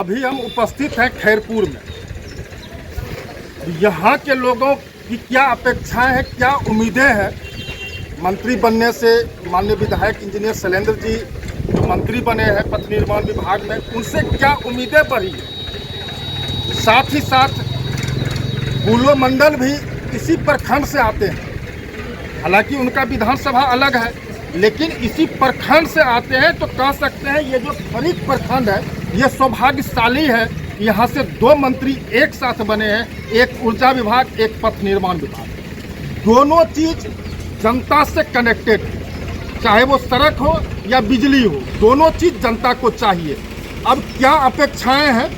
अभी हम उपस्थित हैं खैरपुर में। यहाँ के लोगों की क्या अपेक्षाएं हैं, क्या उम्मीदें हैं मंत्री बनने से। माननीय विधायक इंजीनियर शैलेंद्र जी जो मंत्री बने हैं पथ निर्माण विभाग में, उनसे क्या उम्मीदें बढ़ी है। साथ ही साथ बुलो मंडल भी इसी प्रखंड से आते हैं, हालांकि उनका विधानसभा अलग है, लेकिन इसी प्रखंड से आते हैं। तो कह सकते हैं ये जो खरीक प्रखंड है ये सौभाग्यशाली है। यहाँ से दो मंत्री एक साथ बने हैं, एक ऊर्जा विभाग, एक पथ निर्माण विभाग। दोनों चीज जनता से कनेक्टेड है, चाहे वो सड़क हो या बिजली हो, दोनों चीज जनता को चाहिए। अब क्या अपेक्षाएं हैं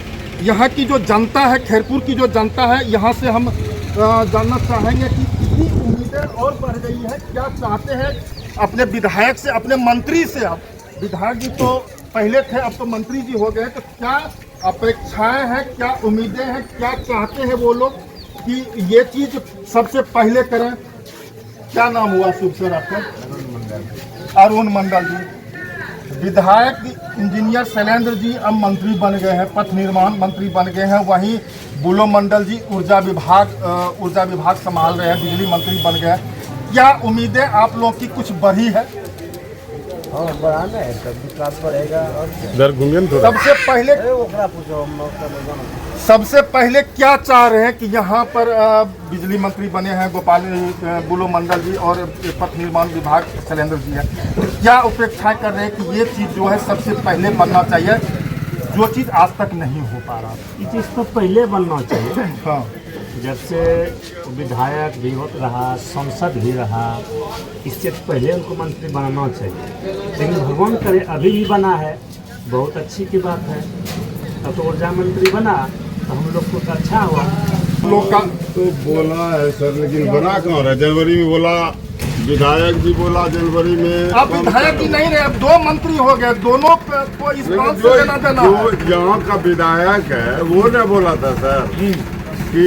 यहाँ की जो जनता है, खैरपुर की जो जनता है, यहाँ से हम जानना चाहेंगे कि कितनी उम्मीदें और बढ़ गई है, क्या चाहते हैं अपने विधायक से, अपने मंत्री से। अब विधायक जी तो पहले थे, अब तो मंत्री जी हो गए, तो क्या अपेक्षाएं हैं, क्या उम्मीदें हैं, क्या चाहते हैं वो लोग कि ये चीज सबसे पहले करें। क्या नाम हुआ शुभ सर आपका? अरुण मंडल जी। विधायक इंजीनियर शैलेंद्र जी अब मंत्री बन गए हैं, पथ निर्माण मंत्री बन गए हैं। वहीं बुलो मंडल जी ऊर्जा विभाग संभाल रहे हैं, बिजली मंत्री बन गए। क्या उम्मीदें आप लोगों की कुछ बढ़ी है? हाँ, बढ़ाना है, तब विकास बढ़ेगा। और सबसे पहले क्या चाह रहे हैं कि यहाँ पर बिजली मंत्री बने हैं बुलो मंडल जी और पथ निर्माण विभाग शैलेंद्र जी है, क्या अपेक्षाएं कर रहे हैं कि ये चीज़ जो है सबसे पहले बनना चाहिए, जो चीज़ आज तक नहीं हो पा रहा? ये चीज़ तो पहले बनना चाहिए। हाँ, जब से विधायक भी होता रहा, सांसद भी रहा, इससे पहले उनको मंत्री बनाना चाहिए। लेकिन भगवान करे अभी भी बना है, बहुत अच्छी की बात है। अब तो ऊर्जा मंत्री बना तो हम लोग को तो अच्छा हुआ। लोग का तो बोला है सर, लेकिन बना कहाँ रहा? जनवरी में बोला, विधायक जी बोला जनवरी में। अब विधायक ही नहीं रहे, अब दो मंत्री हो गए, दोनों को इस बात से लेना देना है। जो यहाँ का विधायक है वो ने बोला था सर कि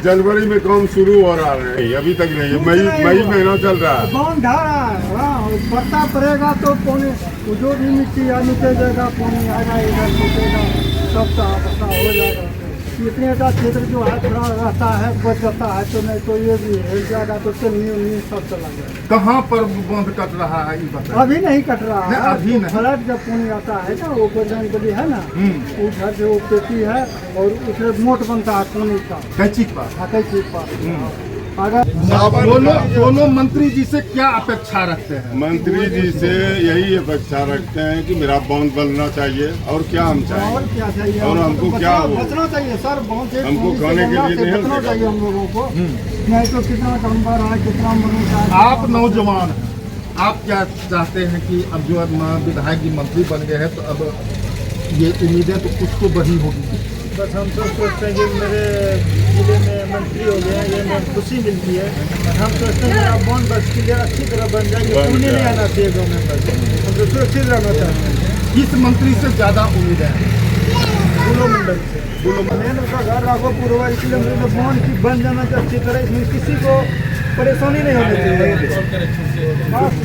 जनवरी में काम शुरू हो रहा है, अभी तक नहीं। मई महीना चल रहा है। बांध ढारा बरसा पड़ेगा तो पानी जो भी मिट्टी नीचे जाएगा, पानी आएगा, इधर छूटेगा, सब साफ हो जाएगा। इतने का क्षेत्र जो है थोड़ा रहता है, बच जाता है, तो नहीं तो ये भी हिल जाएगा, तो चलनी सब चला जाएगा। कहाँ पर बांध कट रहा है ये बताइए? अभी नहीं कट रहा है, अभी नहीं। फ्लड जब पानी आता है ना, वो बजरंग बली है ना, वो घर से वो पेटी है और उसमें मोट बनता है पानी का, कैची पर। हाँ कैसी पर। अगर दोनों मंत्री जी से क्या अपेक्षा रखते हैं? मंत्री जी से यही अपेक्षा रखते हैं कि मेरा बांध बनना चाहिए, और क्या हम और चाहिए, क्या चाहिए, और हमको क्या हो? बचना चाहिए सर, बहुत हमको खाने के लिए नहीं बचना चाहिए हम लोगों को। नहीं तो कितना गंदा रहा है, कितना मनुष्य। आप नौजवान हैं, आप क्या चाहते हैं कि अब जो विधायक जी मंत्री बन गए हैं, तो अब ये उम्मीदें तो कुछ तो बढ़ी होगी। बस हम तो सोचते हैं कि मेरे जिले में मंत्री हो गए हैं, ये हमें खुशी मिलती है। हम सोचते हैं मेरा बॉन्ड बस के लिए अच्छी तरह बन जाए, पानी नहीं आना चाहिए गाँव में, बस हम तो सुरक्षित रहना चाहते हैं। किस मंत्री से ज़्यादा उम्मीदें हैं? बुलो मंडल से। मेन उसका घर राघोपुर हुआ, इसलिए मेरे बॉन्ड की बन जाना चाहिए अच्छी तरह, इसमें किसी को परेशानी नहीं होनी चाहिए।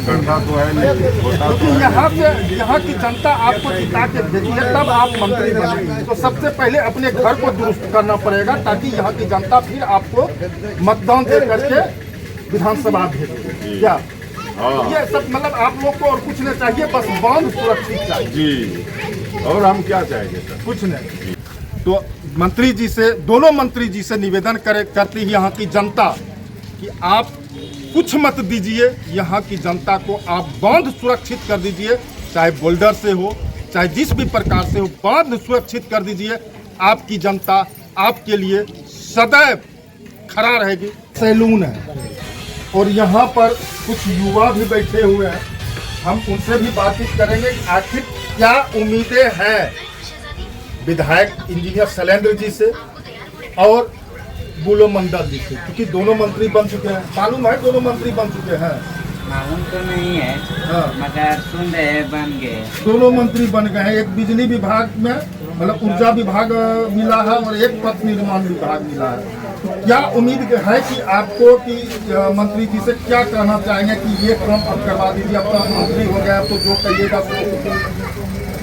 करना तो है नहीं, होता तो क्योंकि यहाँ की जनता आपको जिता के भेजी है, तब आप मंत्री बने। तो सबसे पहले अपने घर को दुरुस्त करना पड़ेगा, ताकि यहाँ की जनता फिर आपको मतदान दे करके विधानसभा भेजे। क्या ये सब मतलब आप लोग को और कुछ नहीं चाहिए, बस बांध सुरक्षित चाहिए जी। और हम क्या चाहेंगे सर? कुछ नहीं। तो मंत्री जी से, दोनों मंत्री जी से निवेदन करती है यहाँ की जनता कि आप कुछ मत दीजिए, यहाँ की जनता को आप बांध सुरक्षित कर दीजिए, चाहे बोल्डर से हो, चाहे जिस भी प्रकार से हो, बांध सुरक्षित कर दीजिए। आपकी जनता आपके लिए सदैव खड़ा रहेगी। सैलून है और यहाँ पर कुछ युवा भी बैठे हुए हैं, हम उनसे भी बातचीत करेंगे कि आखिर क्या उम्मीदें हैं विधायक इंजीनियर शैलेंद्र जी से और बुलो मंडल जी से, क्योंकि दोनों मंत्री बन चुके हैं। मालूम है दोनों मंत्री बन चुके हैं? मालूम तो नहीं है, हाँ, मगर सुन रहे हैं बन गए। दोनों मंत्री बन गए हैं, एक बिजली विभाग में मतलब ऊर्जा विभाग मिला है और एक पथ निर्माण विभाग मिला है। क्या उम्मीद है कि आपको कि मंत्री जी से क्या कहना चाहेंगे कि ये काम अब करवा दीजिए, अब तो मंत्री हो गया, तो जो कहिएगा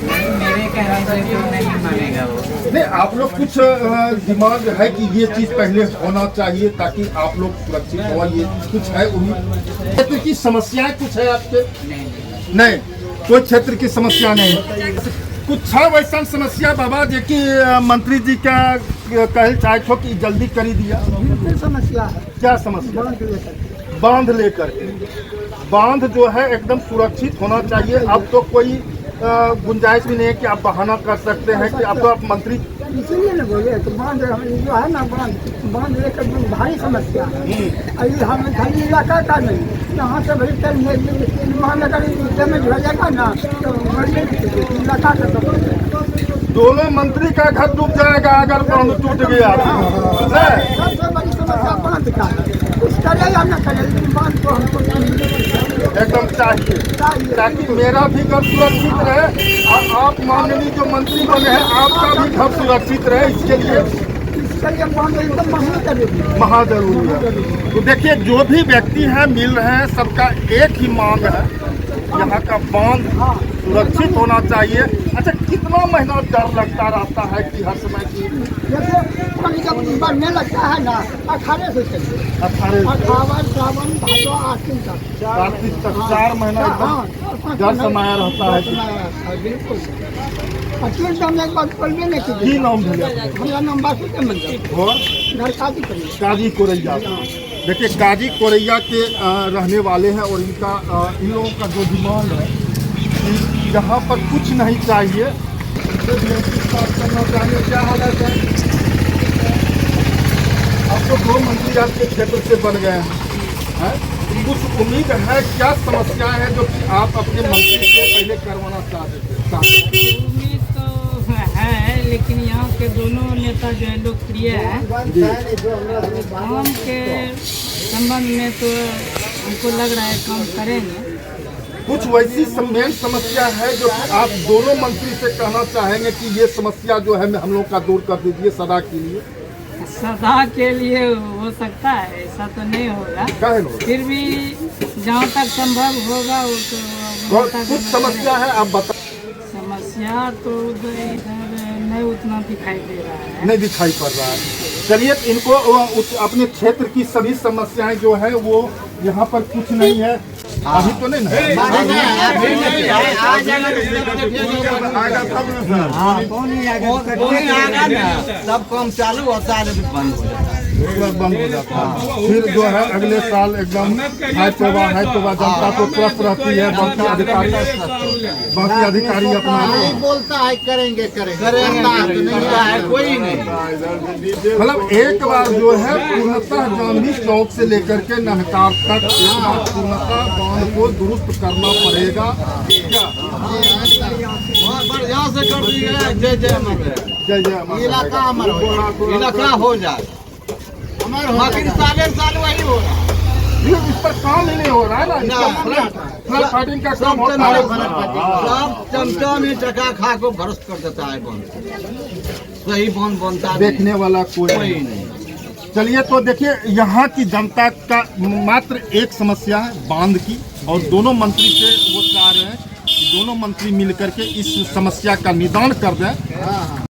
मेरे कहने से तो नहीं मानेगा वो। नहीं, आप लोग कुछ डिमांड है कि ये चीज पहले होना चाहिए ताकि आप लोग सुरक्षित हो, ये कुछ है उम्मीद? क्षेत्र की समस्याएं कुछ है आपके? नहीं, कोई क्षेत्र की समस्या नहीं। कुछ है वैसा समस्या बाबा जो कि मंत्री जी का कहल चाहे हो कि जल्दी करी दिया? बिल्कुल समस्या है। क्या समस्या? बांध लेकर बांध लेकर के, बांध जो है एकदम सुरक्षित होना चाहिए। अब तो कोई गुंजाइश भी नहीं है कि आप बहाना कर सकते हैं कि अब तो आप मंत्री, इसीलिए ना बोले तो बांध जो है ना बांध लेकर जो भारी समस्या है। अभी हम खाली इलाका का नहीं, यहाँ से भाई कल महानगर डैमेज हो जाएगा ना तो इलाका का सब दोनों मंत्री का घर डूब जाएगा अगर बांध टूट गया। सबसे बड़ी समस्या बांध का है। कुछ करे या न करे लेकिन बांध को हमको एकदम चाहिए ताकि मेरा भी घर सुरक्षित रहे और आप माननीय जो मंत्री बने हैं आपका भी घर सुरक्षित रहे। इसके लिए बांध एकदम महा जरूरी है। तो देखिए जो भी व्यक्ति हैं मिल रहे हैं, सबका एक ही मांग है, यहाँ का बांध सुरक्षित होना चाहिए। अच्छा, कितना महीना डर लगता रहता है कि हर समय की जैसे पानी जब बढ़ने लगता है ना 18 से चलिए 18 सावन भादो आश्विन तक कार्तिक तक 4 महीना एकदम डर समाया रहता है। बिल्कुल। अचूल तो हम एक बार बोलबे नहीं की कीजिए। नाम भेजा हमारा नाम बासुदेव मंदिर और घर काजी करिए। काजी कोरैया। देखिए काजी कोरैया के रहने वाले हैं और इनका इन लोगों का जो डिमांड है कि यहाँ पर कुछ नहीं चाहिए। करना चाहिए क्या हालत है? अब तो 2 मंत्री आपके क्षेत्र से बन गए हैं, कुछ उम्मीद है? क्या समस्या है जो कि आप अपने मंत्री से पहले करवाना चाहते हैं? उम्मीद तो है, लेकिन यहाँ के दोनों नेता जो है लोकप्रिय है, काम के संबंध में तो हमको लग रहा है काम करेंगे। कुछ वैसी मेन समस्या है जो कि आप दोनों मंत्री से कहना चाहेंगे कि ये समस्या जो है हम लोग का दूर कर दीजिए सदा के लिए? सदा के लिए हो सकता है, ऐसा तो नहीं होगा, काहे लो? फिर भी जहाँ तक संभव होगा वो तो कुछ समस्या है आप बता। समस्या तो इधर नहीं उतना दिखाई दे रहा है। नहीं दिखाई पड़ रहा है। चलिए इनको अपने क्षेत्र की सभी समस्याएं जो है वो यहाँ पर कुछ नहीं है अभी तो नहीं ना सब काम चालू होता है लेकिन बंद हो जाता है। बंद हो जाता है। फिर जो है अगले साल एकदम है तोबा जनता को त्रस्त रहती है। बाकी अधिकारी अपना बोलता है करेंगे कोई नहीं। मतलब एक बार जो है पूर्णतः गांधी चौक से लेकर के नहकार तक एक बार पूर्णतः बांध को दुरुस्त करना पड़ेगा। क्या यहाँ से कर दिए जय जय जय जय इलाका हमारा इलाका हो जाए बाकी साल वही हो रहा है। इस पर काम ही नहीं हो रहा है ना। फ्लड फाइटिंग का काम होता है। सब चमचा में टका खा को भरोस कर देता है बंद सही बंद बनता देखने वाला कोई नहीं। चलिए तो देखिए यहाँ की जनता का मात्र एक समस्या है बांध की और दोनों मंत्री से वो चाह रहे हैं कि दोनों मंत्री मिलकर के इस समस्या का निदान कर दें।